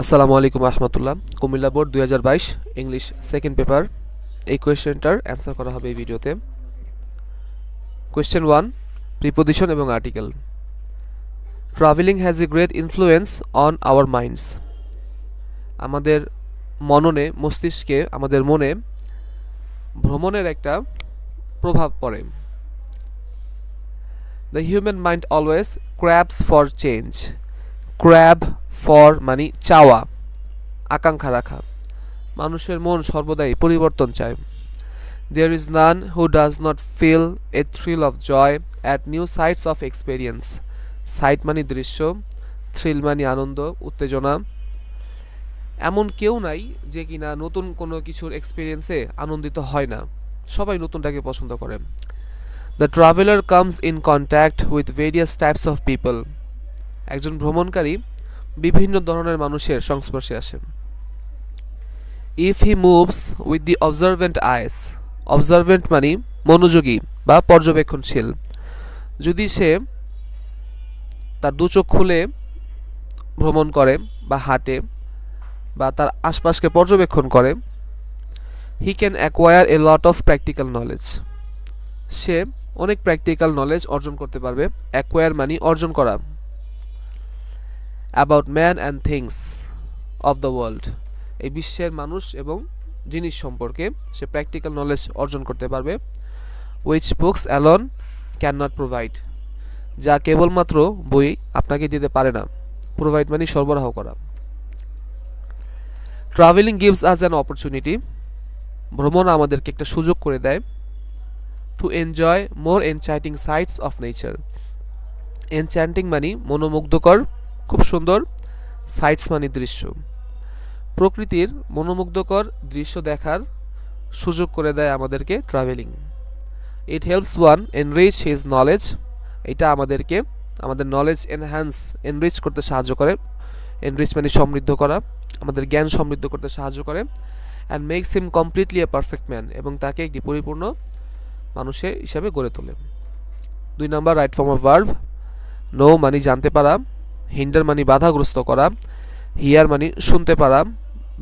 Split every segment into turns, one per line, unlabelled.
আসসালামু আলাইকুম রহমতুল্লাহ। Comilla board 2022 English second paper. এই কোয়েশ্চেনটার অ্যান্সার করা হবে এই ভিডিওতে। কোয়েশ্চেন 1, প্রিপোজিশন এবং article. Travelling has a great influence on our minds. আমাদের মননে, মস্তিষ্কে, আমাদের মনে ভ্রমণের একটা প্রভাব পড়ে। The human mind always craves for change. Crave for মানে চাওয়া, আকাঙ্ক্ষা রাখা। মানুষের মন সর্বদাই পরিবর্তন চায়। There is none who does not feel a thrill of joy at new sights of experience. Sight মানে দৃশ্য, থ্রিল মানে আনন্দ, উত্তেজনা। এমন কেউ নাই যে কিনা নতুন কোনো কিছুর এক্সপিরিয়েন্সে আনন্দিত হয় না। সবাই নতুনটাকে পছন্দ করে। The traveler comes in contact with various types of people. একজন ভ্রমণকারী বিভিন্ন ধরনের মানুষের সংস্পর্শে আসেন। If he moves with the observant eyes. Observant মানে মনোযোগী বা পর্যবেক্ষণশীল। যদি সে তার দু চোখ খুলে ভ্রমণ করে বা হাঁটে বা তার আশপাশকে পর্যবেক্ষণ করে, he can acquire a lot of practical knowledge. সে অনেক প্র্যাকটিক্যাল নলেজ অর্জন করতে পারবে। অ্যাকোয়ার মানে অর্জন করা। About man and things of the world. এই বিশ্বের মানুষ এবং জিনিস সম্পর্কে সে প্র্যাকটিক্যাল নলেজ অর্জন করতে পারবে। which books alone cannot provide. যা কেবলমাত্র বই আপনাকে দিতে পারে না। প্রোভাইড মানে সরবরাহ করা। Travelling gives us an opportunity. ভ্রমণ আমাদেরকে একটা সুযোগ করে দেয়। to enjoy more enchanting sights of nature. enchanting মানে মনোমুগ্ধকর, খুব সুন্দর। সাইটস মানে দৃশ্য। প্রকৃতির মনোমুগ্ধকর দৃশ্য দেখার সুযোগ করে দেয় আমাদেরকে travelling. It helps one enrich his knowledge. এটা আমাদেরকে আমাদের নলেজ এনরিচ করতে সাহায্য করে। এনরিচ মানে সমৃদ্ধ করা, আমাদের জ্ঞান সমৃদ্ধ করতে সাহায্য করে। And makes him completely a perfect man, এবং তাকে একটি পরিপূর্ণ মানুষের হিসাবে গড়ে তোলে। 2 নম্বর, right form of verb. Know মানে জানতে পারা, হিন্ডার মানে বাধাগ্রস্ত করা, হিয়ার মানে শুনতে পারা,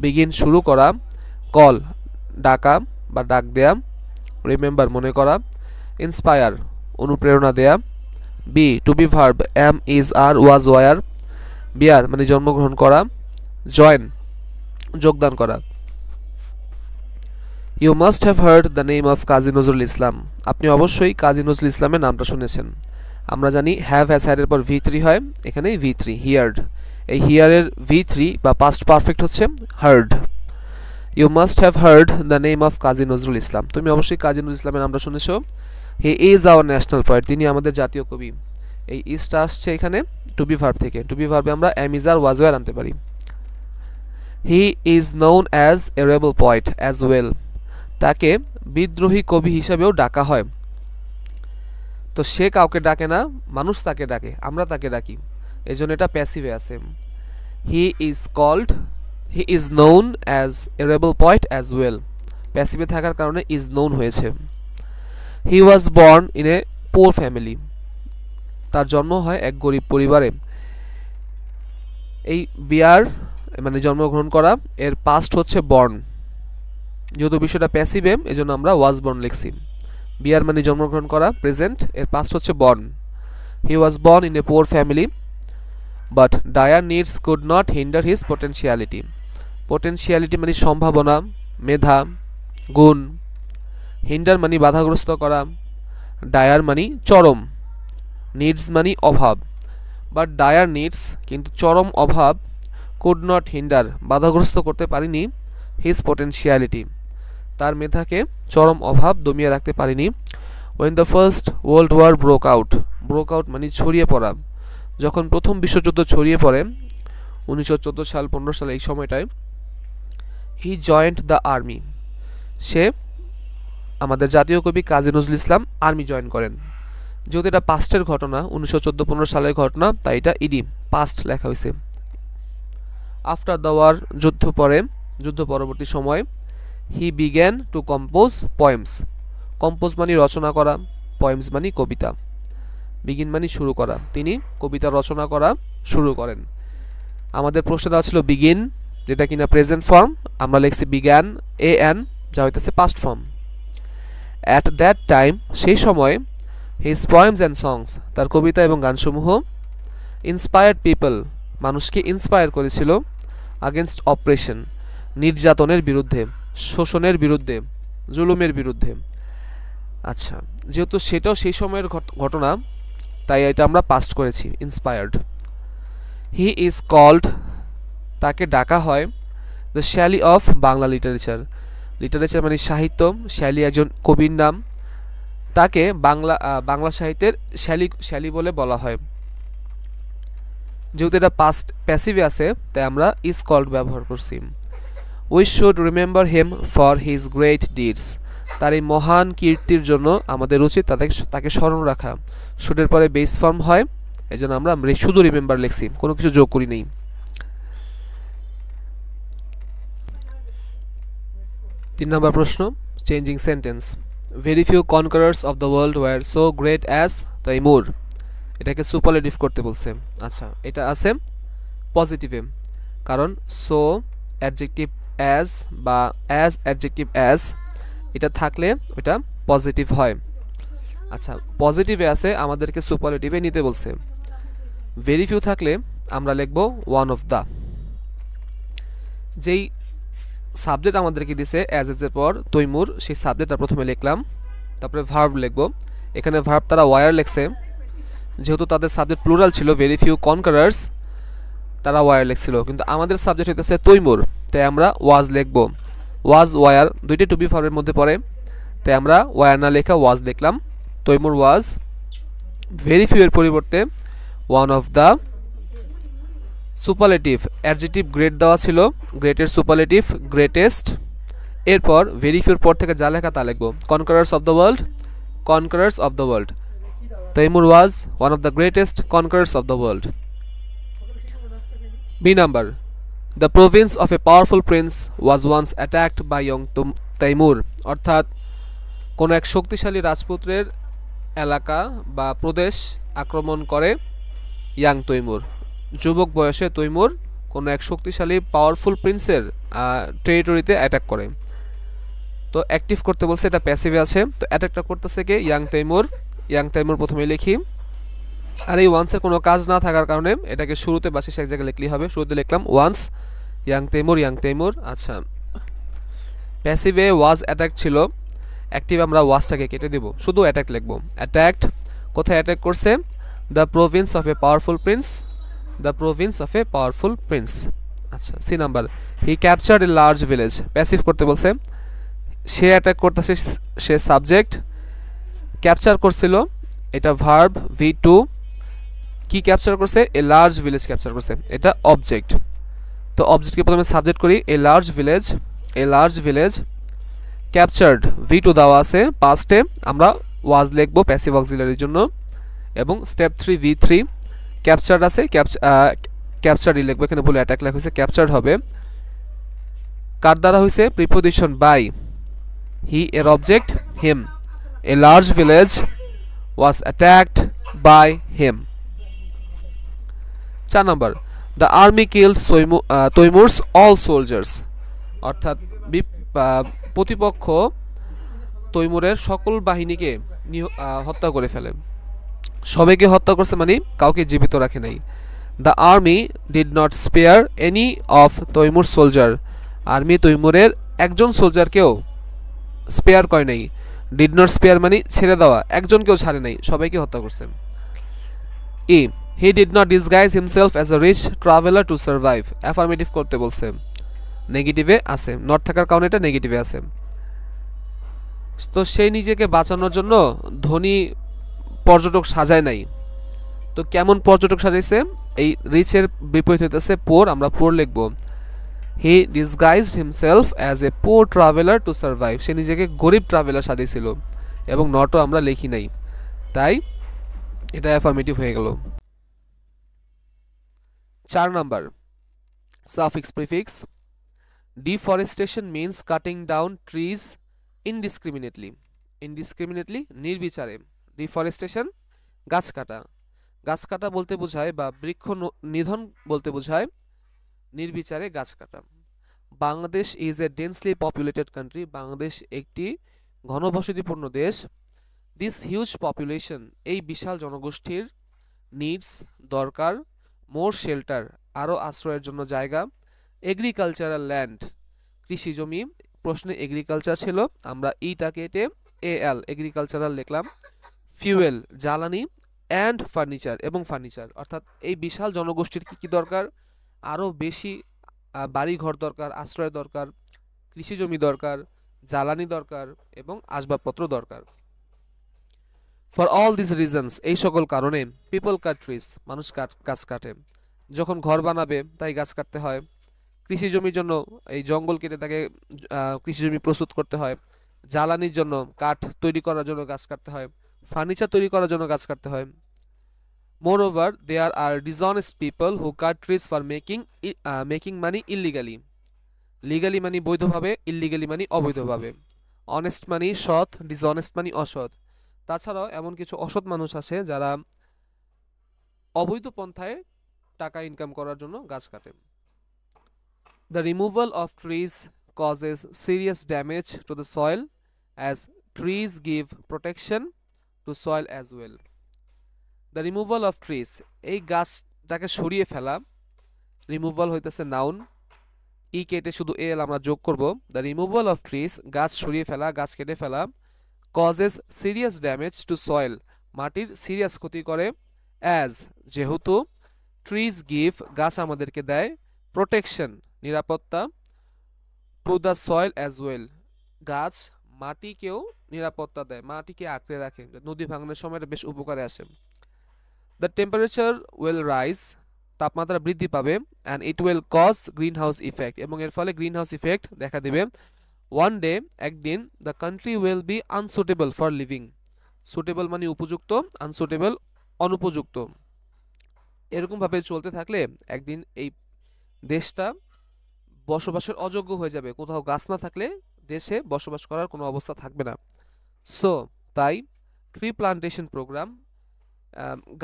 বিগিন শুরু করা, কল ডাকা বা ডাক দেয়া, রিমেম্বার মনে করা, ইন্সপায়ার অনুপ্রেরণা দেয়া। Be to be verb am is are was were. Bear মানে জন্মগ্রহণ করা, জয়েন যোগদান করা। You must have heard the name of Kazi Nazrul Islam. আপনি অবশ্যই কাজী নজরুল ইসলামের নামটা শুনেছেন। আমরা জানি হ্যাভ হ্যাজ হ্যাড এর পর V3 হয়, এখানে V3 হিয়ার্ড। এই হিয়ারের V3 বা পাস্ট পারফেক্ট হচ্ছে heard. You must have heard the name of Kazi Nazrul Islam. তুমি অবশ্যই কাজী নজরুল ইসলামের নামটা শুনেছো। He is our national poet. তিনি আমাদের জাতীয় কবি। এই ইজটা আসছে এখানে টু বি ভার্ব থেকে। টু বি ভার্বে আমরা am is are was were আনতে পারি। He is known as a rebel poet as well. তাকে বিদ্রোহী কবি হিসাবেও ডাকা হয়। তো সে কাউকে ডাকে না, মানুষ তাকে ডাকে, আমরা তাকে ডাকি। এই জন্য এটা প্যাসিভে আছে। He is known as a rebel poet as well. প্যাসিভে থাকার কারণে ইজ নোন হয়েছে। He was born in a poor family. তার জন্ম হয় এক গরিব পরিবারে। এই বিয়ার মানে জন্মগ্রহণ করা, এর পাস্ট হচ্ছে বর্ন। যেহেতু বিষয়টা প্যাসিভে এজন্য আমরা ওয়াজ বর্ন লিখছি। বিয়ার মানে জন্মগ্রহণ করা, প্রেজেন্ট, এর পাস্ট হচ্ছে born. He was born in a poor family but dire needs could not hinder his potentiality. Potentiality মানে সম্ভাবনা, মেধা, গুণ। হিন্ডার মানে বাধাগ্রস্ত করা, ডায়ার মানে চরম, নিডস মানে অভাব। বাট ডায়ার নিডস কিন্তু চরম অভাব, কুড নট হিন্ডার বাধাগ্রস্ত করতে পারেনি, হিজ পোটেনশিয়ালিটি তার মেধাকে চরম অভাব দমিয়ে রাখতে পারেনি। When the first world war broke out মানে ছড়িয়ে পড়া। যখন প্রথম বিশ্বযুদ্ধ ছড়িয়ে পড়ে 1914 সাল 15 সাল এই সময়টায়, হি জয়েন্ট দ্য আর্মি। সে আমাদের জাতীয় কবি কাজী নজরুল ইসলাম আর্মি জয়েন করেন। যেহেতু এটা পাস্টের ঘটনা, 1914-15 সালের ঘটনা, তাই এটা ইডি পাস্ট লেখা হয়েছে। আফটার দ্য ওয়ার যুদ্ধ পরবর্তী সময়, he began to compose poems. Compose মানে রচনা করা, পয়েমস মানে কবিতা। বিগিন মানে শুরু করা। তিনি কবিতা রচনা করা শুরু করেন। আমাদের প্রশ্ন দেওয়া ছিল বিগিন, যেটা কিনা প্রেজেন্ট ফর্ম, আমরা লিখছি বিগ্যান এন, যা হইতেছে past form. At that time, সেই সময়, হিজ পোয়েমস অ্যান্ড সংস, তার কবিতা এবং গানসমূহ, ইন্সপায়ার্ড পিপল, মানুষকে ইন্সপায়ার করেছিল, আগেনস্ট অপারেশন, নির্যাতনের বিরুদ্ধে, শোষণের বিরুদ্ধে, জুলুমের বিরুদ্ধে। আচ্ছা, যেহেতু সেটাও সেই সময়ের ঘটনা, তাই এটা আমরা পাস্ট করেছি, ইন্সপায়ার্ড। হি ইজ কল্ড, তাকে ডাকা হয়, the Shelley of Bangla literature, literature মানে সাহিত্য, শ্যালি একজন কবির নাম, তাকে বাংলা সাহিত্যের শ্যালি বলে বলা হয়। যেহেতু এটা পাস্ট প্যাসিভে আছে, তাই আমরা ইজ কল্ড ব্যবহার করছি। We should remember him for his great deeds, তার এই মহান কীর্তির জন্য আমাদের উচিত তাকে স্মরণ রাখা। শুডের পরে বেস ফর্ম হয়, এই জন্য আমরা শুধু রিমেম্বার লিখছি, কোনো কিছু যোগ করি নেই। 3 নম্বর প্রশ্ন, changing sentence. Very few conquerors of the world were so great as Timur, এটাকে সুপারলেটিভ করতে বলছে। আচ্ছা, এটা আছে পজিটিভে, কারণ সো অ্যাডজেক্টিভ অ্যাজ বা অ্যাজ অ্যাডজেক্টিভ অ্যাজ এটা থাকলে ওটা পজিটিভ হয়। আচ্ছা, পজিটিভে আছে, আমাদেরকে সুপারলেটিভে নিতে বলছে। ভেরি ফিউ থাকলে আমরা লিখব ওয়ান অফ দ্য। যেই সাবজেক্ট আমাদেরকে দিছে অ্যাজ এর পর তৈমুর, সেই সাবজেক্টটা প্রথমে লিখলাম, তারপরে ভার্ব লিখব। এখানে ভার্ব তারা ওয়ার লিখছে, যেহেতু তাদের সাবজেক্ট প্লুরাল ছিল, ভেরি ফিউ কনকারার্স, তারা ওয়ার লিখছিল, কিন্তু আমাদের সাবজেক্ট হইতেছে তৈমুর, তাই আমরা ওয়াজ লিখব। ওয়াজ ওয়ার দুইটাই টু বি ভার্বের মধ্যে পড়ে, তাই আমরা ওয়ার না লেখা ওয়াজ লিখলাম। তৈমুর ওয়াজ। ভেরি ফিউ এর পরিবর্তে one of the. Superlative adjective great দেওয়া ছিল, গ্রেটের সুপারলেটিভ গ্রেটেস্ট। এরপর ভেরি ফিউর পর থেকে যা লেখা তা লিখব। Conquerors of the world, conquerors of the world. Timur was one of the greatest conquerors of the world. B number, the province of a powerful prince was once attacked by young Timur, অর্থাৎ কোনো এক শক্তিশালী রাজপুত্রের এলাকা বা প্রদেশ আক্রমণ করে young Taimur, যুবক বয়সে তৈমুর কোনো এক শক্তিশালী পাওয়ারফুল প্রিন্সের টেরিটরিতে অ্যাটাক করে। তো অ্যাক্টিভ করতে বলছে, এটা প্যাসিভে আছে, তো অ্যাটাকটা করতেছে কে? ইয়াং তৈমুর। ইয়াং তৈমুর প্রথমে লিখি, আর এই ওয়ান্সের কোনো কাজ না থাকার কারণে এটাকে শুরুতে বা শেষে এক জায়গায় লিখলেই হবে। শুরুতে লিখলাম once, young Taimur, young Taimur. আচ্ছা, প্যাসিভে ওয়াজ অ্যাটাক ছিল, অ্যাক্টিভ আমরা ওয়াজটাকে কেটে দেব, শুধু অ্যাটাক লিখব। অ্যাটাকড, কোথায় অ্যাটাক করছে? The province of a powerful prince, the province of a powerful prince. আচ্ছা, C number, he captured a large village, passive করতে বলছে, সে অ্যাটাক করতেছে, সে সাবজেক্ট, ক্যাপচার করছিল, এটা ভার্ব V2, কি ক্যাপচার করছে? এ লার্জ ভিলেজ ক্যাপচার করছে, এটা অবজেক্ট। তো অবজেক্টকে প্রথমে সাবজেক্ট করি, এ লার্জ ভিলেজ, এ লার্জ ভিলেজ ক্যাপচার্ড, V2 দেওয়া আছে, পাস্টে আমরা ওয়াজ লিখবো প্যাসিভ অক্সিলারির জন্য, এবং স্টেপ 3 V3 ক্যাপচার্ড আছে, ক্যাপচার্ডই লিখবো, এখানে ভুলে অ্যাটাক লেখা হয়েছে, ক্যাপচার্ড হবে। কার দ্বারা হয়েছে? প্রিপোজিশন বাই, হি এর object him, a large village was attacked by him. 4 নম্বর, the army killed Timur's all soldiers, অর্থাৎ প্রতিপক্ষ তৈমুরের সকল বাহিনীকে হত্যা করে ফেলে। সবাইকে হত্যা করছে মানে কাউকে জীবিত রাখে নাই। The army did not spare any of Timur soldier, army তৈমুরের একজন সোলজারকেও স্পেয়ার করে নাই। ডিড নট স্পেয়ার মানে ছেড়ে দেওয়া, একজনকেও ছাড়ে নাই, সবাইকে হত্যা করছে। E, he did not disguise himself as a rich traveller to survive, affirmative করতে বলছে, নেগেটিভে আছে, নট থাকার কারণে এটা নেগেটিভে আছে। তো সেই নিজেকে বাঁচানোর জন্য ধনী পর্যটক সাজায় নাই। তো কেমন পর্যটক সাজাইছে? এই রিচের বিপরীত হইতেছে পোর, আমরা পোর লিখব। He disguised himself as a poor traveller to survive, সে নিজেকে গরিব ট্রাভেলার সাজিয়েছিল, এবং নটও আমরা লিখি নাই, তাই এটা অ্যাফার্মেটিভ হয়ে গেল। 4 number, suffix prefix. Deforestation means cutting down trees indiscriminately, indiscriminately নির্বিচারে। ডিফরেস্টেশন গাছ কাটা, গাছ কাটা বলতে বোঝায় বা বৃক্ষ নিধন বলতে বোঝায় নির্বিচারে গাছ কাটা। Bangladesh is a densely populated country, Bangladesh একটি ঘনবসতিপূর্ণ দেশ। দিস হিউজ পপুলেশন, এই বিশাল জনগোষ্ঠীর, নিডস দরকার, মোর শেল্টার আরও আশ্রয়ের জন্য জায়গা, এগ্রিকালচারাল ল্যান্ড কৃষি জমি, প্রশ্নে এগ্রিকালচার ছিল, আমরা ইটাকে এটে এল এগ্রিকালচারাল লিখলাম, ফিউয়েল জ্বালানি, অ্যান্ড ফার্নিচার এবং ফার্নিচার, অর্থাৎ এই বিশাল জনগোষ্ঠীর কী কী দরকার, আরও বেশি বাড়ি ঘর দরকার, আশ্রয় দরকার, কৃষি জমি দরকার, জ্বালানি দরকার এবং আসবাবপত্র দরকার। ফর অল দিস রিজনস, এই সকল কারণে পিপল কাট ট্রিজ, মানুষ গাছ কাটে। যখন ঘর বানাবে তাই গাছ কাটতে হয়, কৃষি জমির জন্য এই জঙ্গল কেটে তাকে কৃষি জমি প্রস্তুত করতে হয়, জ্বালানির জন্য কাঠ তৈরি করার জন্য গাছ কাটতে হয়, ফার্নিচার তৈরি করার জন্য গাছ কাটতে হয়। Moreover there are dishonest people who cut trees for making money illegally, legally মানে বৈধভাবে, ইলিগালি মানে অবৈধভাবে, অনেস্ট মানে সৎ, ডিসঅনেস্ট মানে অসৎ। তাছাড়াও এমন কিছু অসৎ মানুষ আছে যারা অবৈধ পন্থায় টাকা ইনকাম করার জন্য গাছ কাটে। The removal of trees causes serious damage to the soil as trees give protection to soil as well. The removal of trees, এই গাছটাকে সরিয়ে ফেলা, রিমুভাল হইতেছে নাউন, ই কেটে শুধু এল আমরা যোগ করব। দ্য রিমুভাল অফ ট্রিজ, গাছ সরিয়ে ফেলা, গাছ কেটে ফেলা, causes serious damage to soil, মাটির সিরিয়াস ক্ষতি করে, অ্যাজ যেহেতু, ট্রিজ গিভ গাছ আমাদেরকে দেয়, প্রোটেকশন নিরাপত্তা, to the soil as well গাছ মাটিকেও নিরাপত্তা দেয়, মাটিকে আঁকড়ে রাখে, নদী ভাঙনের সময় এটা বেশ উপকারে আসে। দ্য টেম্পারেচার উইল রাইজ, তাপমাত্রা বৃদ্ধি পাবে, and it will cause green house effect, এবং এর ফলে গ্রিন হাউস ইফেক্ট দেখা দেবে। ওয়ান ডে, একদিন, the country will be unsuitable for living, suitable মানে উপযুক্ত, আনসুটেবল অনুপযুক্ত। এরকমভাবে চলতে থাকলে একদিন এই দেশটা বসবাসের অযোগ্য হয়ে যাবে, কোথাও গাছ না থাকলে দেশে বসবাস করার কোনো অবস্থা থাকবে না। সো তাই ট্রি প্লান্টেশন প্রোগ্রাম,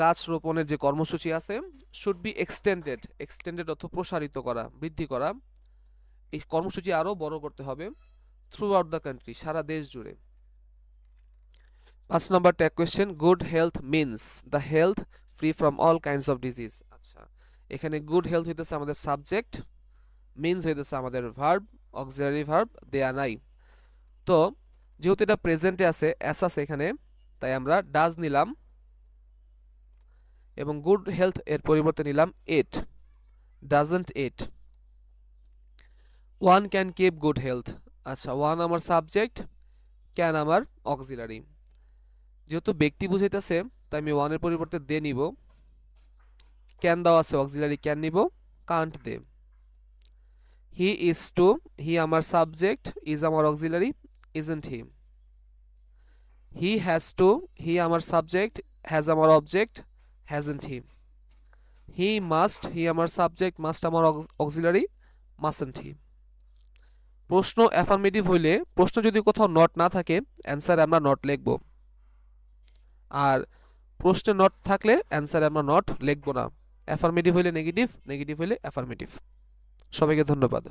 গাছ রোপণের যে কর্মসূচি আছে, শুড বি এক্সটেন্ডেড, এক্সটেন্ডেড অর্থ প্রসারিত করা, বৃদ্ধি করা, এই কর্মসূচি আরও বড় করতে হবে, থ্রু আউট দ্য কান্ট্রি, সারা দেশ জুড়ে। 5 নম্বর tag question, good health means the health free from all kinds of disease. আচ্ছা, এখানে গুড হেলথ হইতেছে আমাদের সাবজেক্ট, মিনস হইতেছে আমাদের ভার্ব, অক্সিলারি ভার্ব দেয়া নাই। তো যেহেতু এটা প্রেজেন্টে আছে, এস আছে এখানে, তাই আমরা ডাজ নিলাম এবং গুড হেলথ এর পরিবর্তে নিলাম it, doesn't it. One can keep good health, আচ্ছা ওয়ান আমার সাবজেক্ট, ক্যান আমার অক্সিলারি। যেহেতু ব্যক্তি বুঝাইতেছে তাই আমি ওয়ানের পরিবর্তে দে নিব, ক্যান দেওয়া আছে অক্সিলারি ক্যান নিব, can't they. He is to, he আমার সাবজেক্ট, ইজ আমার auxiliary, isn't he. He has to, he আমার সাবজেক্ট, হ্যাজ আমার object, hasn't he. He must, he আমার সাবজেক্ট, মাস্ট আমার অক্সিলারি, মাস্টন্ট হি। প্রশ্ন অ্যাফার্মেটিভ হইলে, প্রশ্ন যদি কোথাও নট না থাকে অ্যান্সারে আমরা নট লিখব, আর প্রশ্নে নট থাকলে অ্যান্সারে আমরা নট লিখব না। অ্যাফার্মেটিভ হইলে নেগেটিভ, নেগেটিভ হইলে অ্যাফার্মেটিভ। সবাইকে ধন্যবাদ।